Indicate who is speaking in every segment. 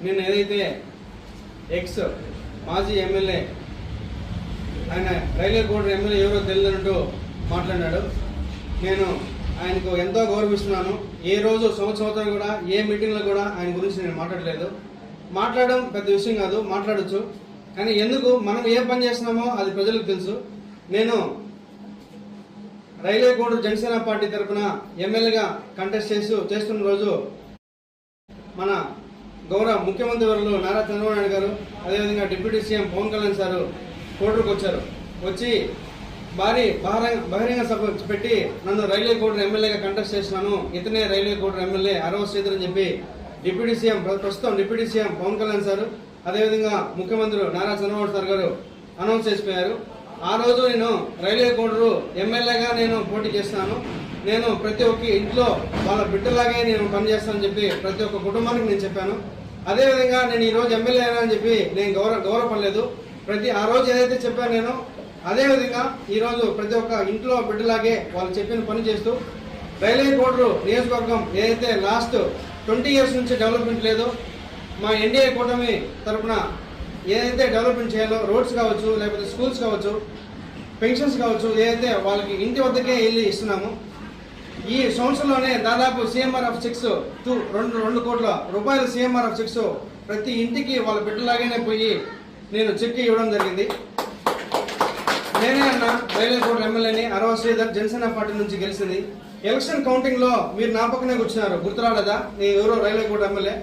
Speaker 1: నేను ఏదైతే ఎక్స్ మాజీ ఎమ్మెల్యే ఆయన రైల్వే కోడ్ ఎమ్మెల్యే ఎవరో తెలియదంటూ మాట్లాడాడు. నేను ఆయనకు ఎంతో గౌరవిస్తున్నాను. ఏ రోజు సంవత్సరం కూడా ఏ మీటింగ్లో కూడా ఆయన గురించి నేను మాట్లాడలేదు. మాట్లాడడం పెద్ద విషయం కాదు, మాట్లాడచ్చు. కానీ ఎందుకు మనం ఏ పని చేస్తున్నామో అది ప్రజలకు తెలుసు. నేను రైల్వే కోడ్ జనసేన పార్టీ తరఫున ఎమ్మెల్యేగా కంటెస్ట్ చేస్తున్న రోజు మన గౌరవ ముఖ్యమంత్రి వర్యులు నారా చంద్రబాబు నాయుడు గారు, అదేవిధంగా deputy CM Pawan Kalyan sir కోర్టుకు వచ్చారు. వచ్చి భారీ బహిరంగ సభ పెట్టి నన్ను రైల్వే కోడ్ ఎమ్మెల్యేగా కంటెస్ట్ చేస్తున్నాను, ఇతనే రైల్వే కోడ్ ఎమ్మెల్యే అరవ శ్రీధర్ అని చెప్పి డిప్యూటీ సీఎం ప్రస్తుతం deputy CM Pawan Kalyan sir, అదేవిధంగా ముఖ్యమంత్రి నారా చంద్రబాబు సార్ గారు అనౌన్స్ చేసిపోయారు. ఆ రోజు నేను రైల్వే కోడ్ ఎమ్మెల్యేగా నేను పోటీ చేస్తున్నాను. నేను ప్రతి ఒక్క ఇంట్లో వాళ్ళ బిడ్డలాగే నేను పనిచేస్తానని చెప్పి ప్రతి ఒక్క కుటుంబానికి నేను చెప్పాను. అదేవిధంగా నేను ఈరోజు ఎమ్మెల్యే అని చెప్పి నేను గౌరవపడలేదు. ఆ రోజు ఏదైతే చెప్పాను నేను అదేవిధంగా ఈరోజు ప్రతి ఒక్క ఇంట్లో బిడ్డలాగే వాళ్ళు చెప్పిన పని చేస్తూ రైల్వే కోడ్ నియోజకవర్గం ఏదైతే లాస్ట్ 20 years నుంచి డెవలప్మెంట్ లేదు, మా ఎన్డీఏ కూటమి తరఫున ఏదైతే డెవలప్మెంట్ చేయాలో రోడ్స్ కావచ్చు, లేకపోతే స్కూల్స్ కావచ్చు, పెన్షన్స్ కావచ్చు, ఏదైతే వాళ్ళకి ఇంటి వద్దకే వెళ్ళి ఇస్తున్నాము. ఈ సంవత్సరంలోనే దాదాపు CMRF 6 2 కోట్ల రూపాయల CMRF 6 ప్రతి ఇంటికి వాళ్ళ బిడ్డలాగానే పోయి నేను చెక్ ఇవ్వడం జరిగింది. నేనే అన్న రైల్వే కోడ్ ఎమ్మెల్యేని అరవ శ్రీధర్ జనసేన పార్టీ నుంచి గెలిచింది. ఎలక్షన్ కౌంటింగ్ లో మీరు నా పక్కనే కూర్చున్నారు, గుర్తురాలేదా? నేను ఎవరో రైల్వే కోడ్ ఎమ్మెల్యే.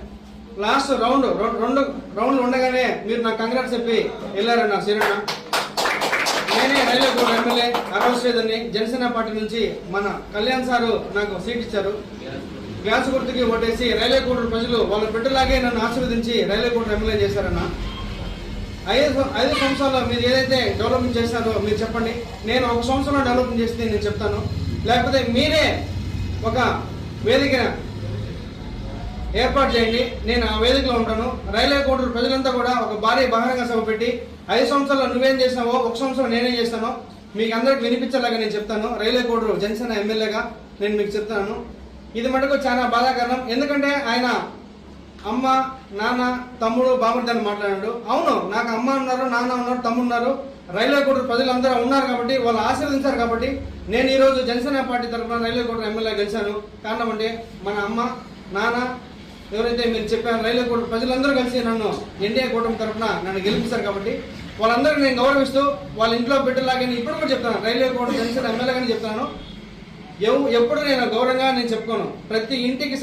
Speaker 1: లాస్ట్ రెండు రౌండ్లు ఉండగానే మీరు నాకు కంగ్రాట్స్ చెప్పి వెళ్ళారన్న శ్రీరన్న. నేనే రైల్వే కోడ్ ఎమ్మెల్యే అరవ శ్రీధర్ని జనసేన పార్టీ నుంచి మన కళ్యాణ్ సారు నాకు సీట్ ఇచ్చారు. గ్యాస్ గుర్తుకి ఓటేసి రైల్వే కోడ్ ప్రజలు వాళ్ళ బిడ్డలాగే నన్ను ఆశీర్వదించి రైల్వే కోడ్ ఎమ్మెల్యే చేశారన్న. 5 సంవత్సరాల్లో మీరు ఏదైతే డెవలప్మెంట్ చేస్తారో మీరు చెప్పండి. నేను 1 సంవత్సరంలో డెవలప్మెంట్ చేస్తే నేను చెప్తాను, లేకపోతే మీరే ఒక వేదిక ఏర్పాటు చేయండి, నేను ఆ వేదికలో ఉంటాను. రైల్వే కోడ్ ప్రజలంతా కూడా ఒక భారీ బహిరంగ సభ పెట్టి 5 సంవత్సరాల్లో నువ్వేం చేసినావో 1 సంవత్సరం నేనేం చేస్తానో మీకు అందరికి వినిపించేలాగా నేను చెప్తాను. రైల్వే కోడ్ జనసేన ఎమ్మెల్యేగా నేను మీకు చెప్తాను. ఇది మటుకు చాలా బాధాకరణం. ఎందుకంటే ఆయన అమ్మ, నాన్న, తమ్ముడు, బామర్ది అని మాట్లాడాడు. అవును, నాకు అమ్మ ఉన్నారు, నాన్న ఉన్నారు, తమ్ముడు ఉన్నారు, రైల్వే కోడ్ ప్రజలందరూ ఉన్నారు కాబట్టి వాళ్ళు ఆశీర్వదించారు కాబట్టి నేను ఈరోజు జనసేన పార్టీ తరఫున రైల్వే కోడ్ ఎమ్మెల్యే గెలిచాను. కారణం అంటే మన అమ్మ, నాన్న ఎవరైతే మీరు చెప్పారు రైల్వే కోడ్ ప్రజలందరూ కలిసి నన్ను ఎన్డీఏ కూటమి తరఫున నన్ను గెలిపిస్తారు కాబట్టి వాళ్ళందరికీ నేను గౌరవిస్తూ వాళ్ళ ఇంట్లో బిడ్డలాగా ఇప్పుడు కూడా చెప్తాను, రైల్వే కోడ్ జనసేన ఎమ్మెల్యేగానే చెప్తాను. ఎప్పుడు నేను గౌరవంగా నేను చెప్పుకోను. ప్రతి ఇంటికి